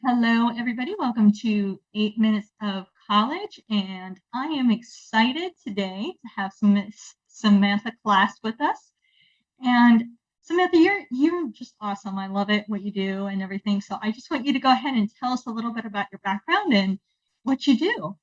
Hello, everybody. Welcome to 8 Minutes of College, and I am excited today to have Samantha Class with us. And Samantha, you're just awesome. I love it what you do and everything. So I just want you to go ahead and tell us a little bit about your background and what you do.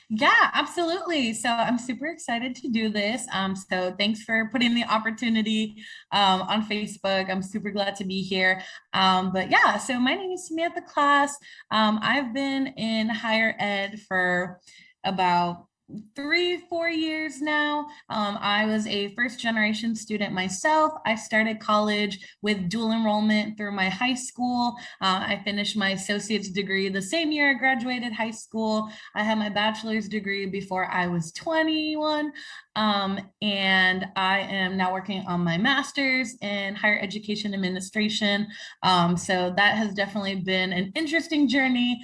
Yeah, absolutely. So I'm super excited to do this. So thanks for putting the opportunity on Facebook. I'm super glad to be here. But yeah, so my name is Samantha Class. I've been in higher ed for about 3, 4 years now. I was a first generation student myself. I started college with dual enrollment through my high school. I finished my associate's degree the same year I graduated high school. I had my bachelor's degree before I was 21. And I am now working on my master's in higher education administration. So that has definitely been an interesting journey,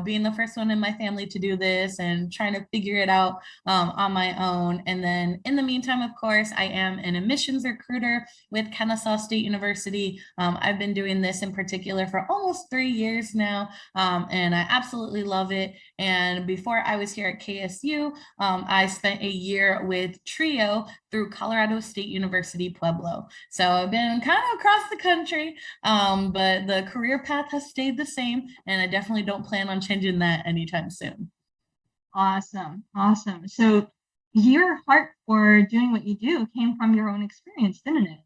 being the first one in my family to do this and trying to figure it out on my own. And then in the meantime, of course, I am an admissions recruiter with Kennesaw State University. I've been doing this in particular for almost 3 years now, and I absolutely love it. And before I was here at KSU, I spent a year with TRIO through Colorado State University, Pueblo. So I've been kind of across the country, but the career path has stayed the same, and I definitely don't plan on changing that anytime soon. Awesome. Awesome. So your heart for doing what you do came from your own experience, didn't it?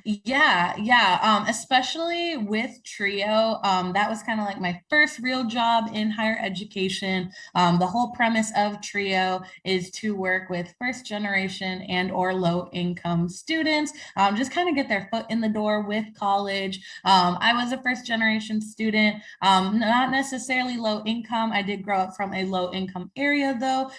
Yeah. Especially with Trio, that was kind of like my first real job in higher education. The whole premise of Trio is to work with first generation and or low income students, just kind of get their foot in the door with college. I was a first generation student, not necessarily low income. I did grow up from a low income area though.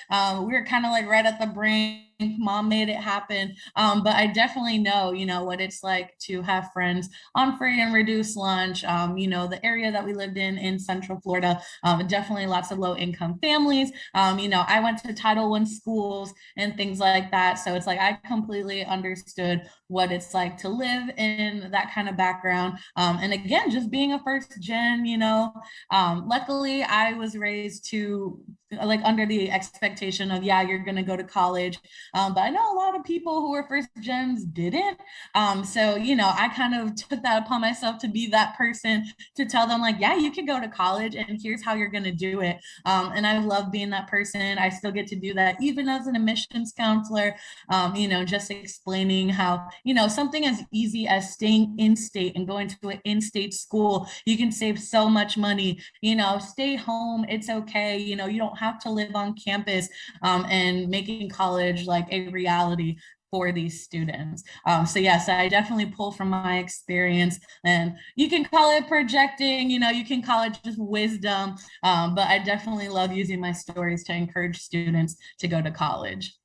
We were kind of like right at the brink. Mom made it happen. But I definitely know, what it's like to have friends on free and reduced lunch. The area that we lived in Central Florida, definitely lots of low income families. I went to Title I schools and things like that. So it's like I completely understood what it's like to live in that kind of background. And again, just being a first gen, luckily I was raised to like under the expectation of, yeah, you're going to go to college. But I know a lot of people who were first gens didn't. I kind of took that upon myself to be that person to tell them, like, yeah, you could go to college and here's how you're going to do it. And I love being that person. I still get to do that even as an admissions counselor, just explaining how, something as easy as staying in state and going to an in state school, you can save so much money. Stay home. It's okay. You don't have to live on campus, and making college like a reality for these students. So yes, I definitely pull from my experience, and you can call it projecting, you can call it just wisdom, but I definitely love using my stories to encourage students to go to college.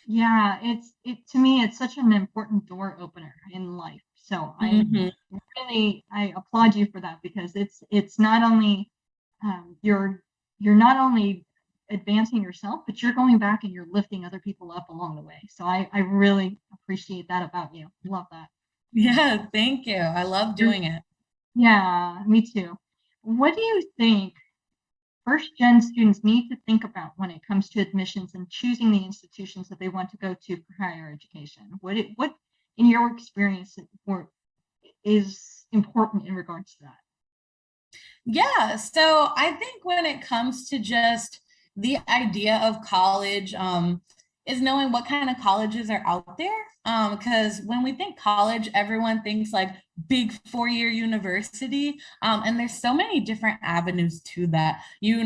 Yeah, it to me it's such an important door opener in life. So Mhm. I applaud you for that because it's not only you're not only advancing yourself, but you're going back and you're lifting other people up along the way. So I really appreciate that about you. Love that. Yeah, thank you. I love doing it. Yeah, me too. What do you think first gen students need to think about when it comes to admissions and choosing the institutions that they want to go to for higher education? What in your experience is important in regards to that? Yeah, so I think when it comes to just the idea of college, is knowing what kind of colleges are out there. Because when we think college, everyone thinks like big 4 year university. And there's so many different avenues to that. You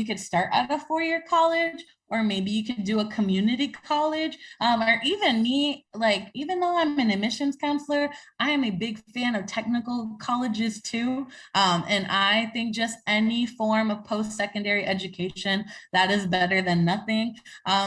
could start at a 4 year college, or maybe you could do a community college, or even me, like, even though I'm an admissions counselor, I am a big fan of technical colleges too. And I think just any form of post-secondary education that is better than nothing.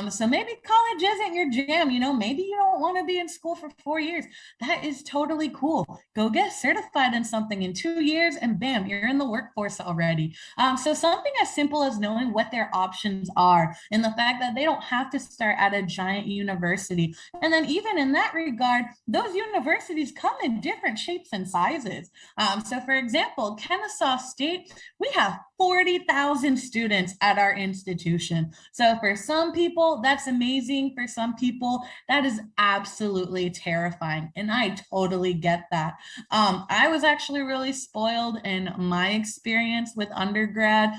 So maybe college isn't your jam, maybe you don't want to be in school for 4 years. That is totally cool. Go get certified in something in 2 years and bam, you're in the workforce already. So something as simple as knowing what their options are in the fact that they don't have to start at a giant university. And then even in that regard, those universities come in different shapes and sizes. So for example, Kennesaw State, we have 40,000 students at our institution. So for some people, that's amazing. For some people, that is absolutely terrifying. And I totally get that. I was actually really spoiled in my experience with undergrad.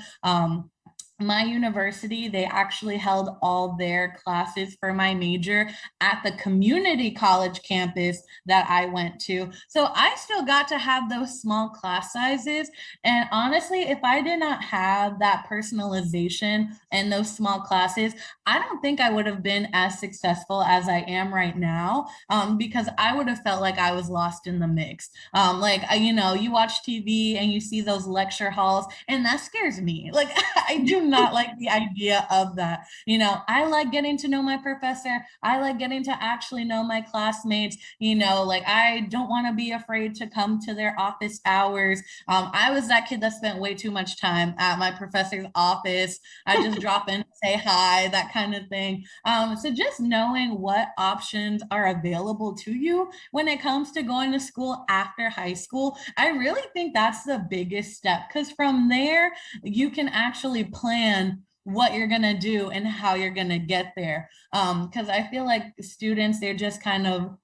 My university, they actually held all their classes for my major at the community college campus that I went to. So I still got to have those small class sizes. And honestly, if I did not have that personalization and those small classes, I don't think I would have been as successful as I am right now, because I would have felt like I was lost in the mix. You watch TV and you see those lecture halls, and that scares me. Like, I do not like the idea of that. I like getting to know my professor. I like getting to actually know my classmates. I don't want to be afraid to come to their office hours. I was that kid that spent way too much time at my professor's office. I just drop in, say hi, that kind of thing. So just knowing what options are available to you when it comes to going to school after high school, I really think that's the biggest step, because from there, you can actually plan what you're going to do and how you're going to get there. Because I feel like students, they're just kind of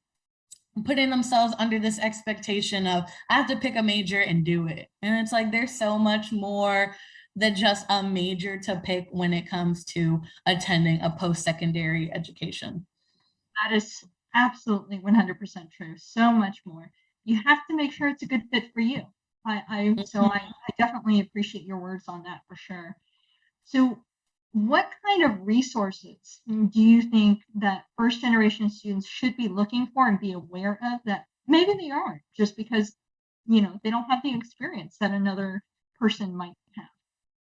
putting themselves under this expectation of, I have to pick a major and do it. And it's like, there's so much more than just a major to pick when it comes to attending a post-secondary education. That is absolutely 100% true. So much more. You have to make sure it's a good fit for you. I definitely appreciate your words on that for sure. So what kind of resources do you think that first generation students should be looking for and be aware of that maybe they aren't, just because they don't have the experience that another person might have?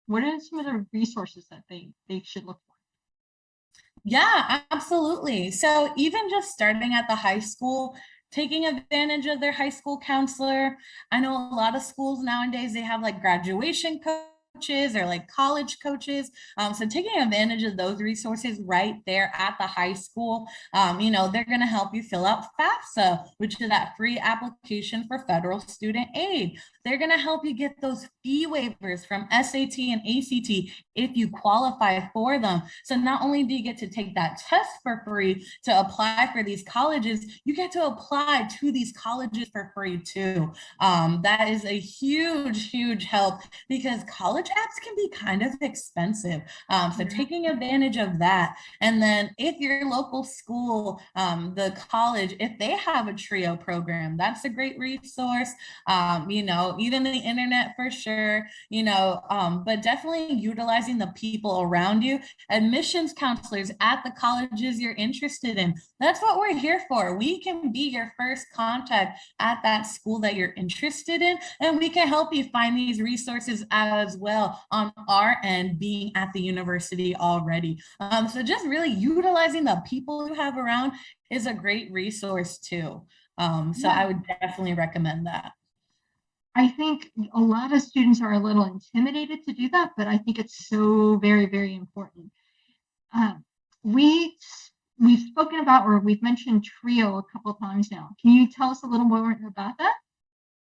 What are some of the resources that they should look for? Yeah, absolutely. So even just starting at the high school, taking advantage of their high school counselor. I know a lot of schools nowadays, they have like graduation coaches or like college coaches. So taking advantage of those resources right there at the high school, they're going to help you fill out FAFSA, which is that free application for federal student aid. They're going to help you get those fee waivers from SAT and ACT if you qualify for them. So not only do you get to take that test for free to apply for these colleges, you get to apply to these colleges for free too. That is a huge, huge help, because college apps can be kind of expensive. So taking advantage of that. And then if your local school, the college, if they have a TRIO program, that's a great resource. Even the internet for sure, but definitely utilizing the people around you, admissions counselors at the colleges you're interested in. That's what we're here for. We can be your first contact at that school that you're interested in, and we can help you find these resources as well on our end, being at the university already. So just really utilizing the people you have around is a great resource too. So I would definitely recommend that. I think a lot of students are a little intimidated to do that, but I think it's so very, very important. We've spoken about, or we've mentioned TRIO a couple of times now. Can you tell us a little more about that?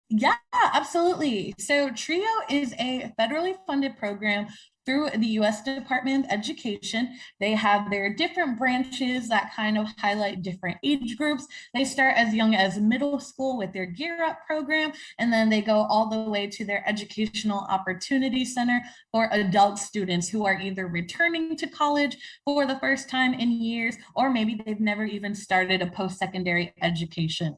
Yeah, absolutely. So TRIO is a federally funded program through the U.S. Department of Education. They have their different branches that kind of highlight different age groups. They start as young as middle school with their Gear Up program, and then they go all the way to their Educational Opportunity Center for adult students who are either returning to college for the first time in years, or maybe they've never even started a post-secondary education.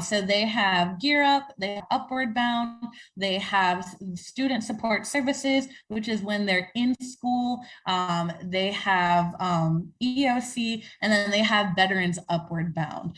So they have Gear Up, they have Upward Bound, they have Student Support Services, which is when they're in school. They have EOC, and then they have Veterans Upward Bound.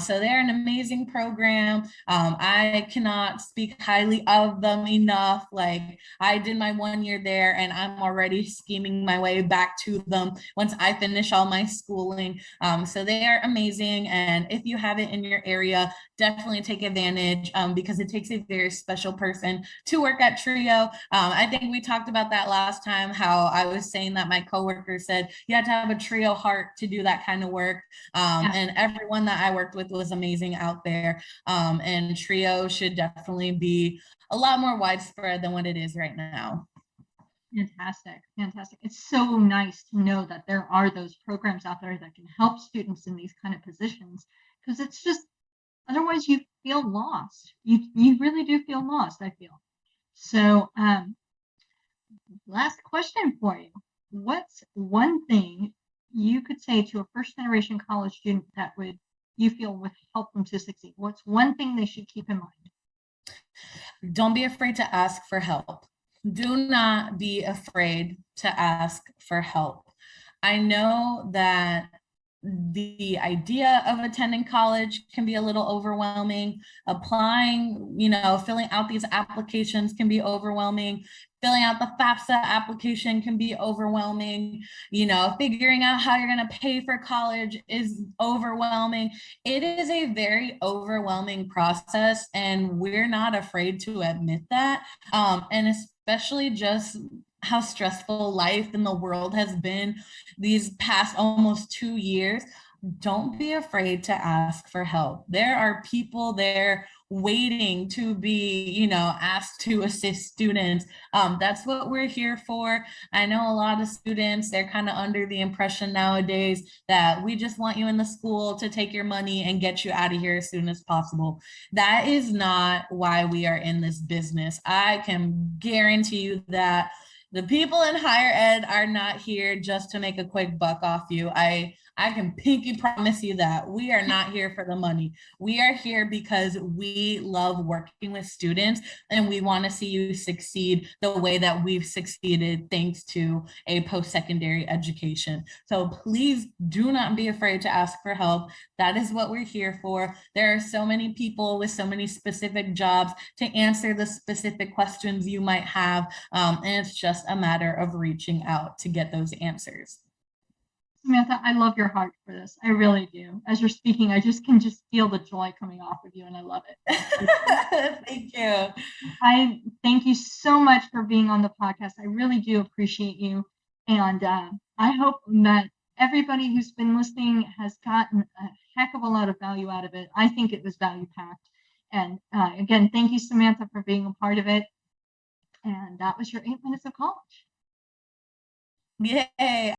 So they're an amazing program. I cannot speak highly of them enough. Like, I did my 1 year there, and I'm already scheming my way back to them once I finish all my schooling. So they are amazing. And if you have it in your area, definitely take advantage, because it takes a very special person to work at TRIO. I think we talked about that last last time how I was saying that my coworker said you had to have a trio heart to do that kind of work. And everyone that I worked with was amazing out there. And trio should definitely be a lot more widespread than what it is right now. Fantastic, fantastic. It's so nice to know that there are those programs out there that can help students in these kind of positions, because it's just, otherwise you feel lost. You really do feel lost, I feel. So last question for you. What's one thing you could say to a first generation college student that would, you feel, would help them to succeed? What's one thing they should keep in mind? Don't be afraid to ask for help. Do not be afraid to ask for help. I know that the idea of attending college can be a little overwhelming. Applying, filling out these applications can be overwhelming. Filling out the FAFSA application can be overwhelming. Figuring out how you're going to pay for college is overwhelming. It is a very overwhelming process, and we're not afraid to admit that. And especially just how stressful life in the world has been these past almost 2 years. Don't be afraid to ask for help. There are people there waiting to be, asked to assist students. That's what we're here for. I know a lot of students, they're kind of under the impression nowadays that we just want you in the school to take your money and get you out of here as soon as possible. That is not why we are in this business. I can guarantee you that the people in higher ed are not here just to make a quick buck off you. I can pinky promise you that we are not here for the money. We are here because we love working with students, and we want to see you succeed the way that we've succeeded thanks to a post-secondary education. So please do not be afraid to ask for help. That is what we're here for. There are so many people with so many specific jobs to answer the specific questions you might have. And it's just a matter of reaching out to get those answers. Samantha, I love your heart for this. I really do. As you're speaking, I can feel the joy coming off of you, and I love it. Thank you. I thank you so much for being on the podcast. I really do appreciate you. And I hope that everybody who's been listening has gotten a heck of a lot of value out of it. I think it was value packed. And again, thank you, Samantha, for being a part of it. And that was your 8 minutes of college. Yay.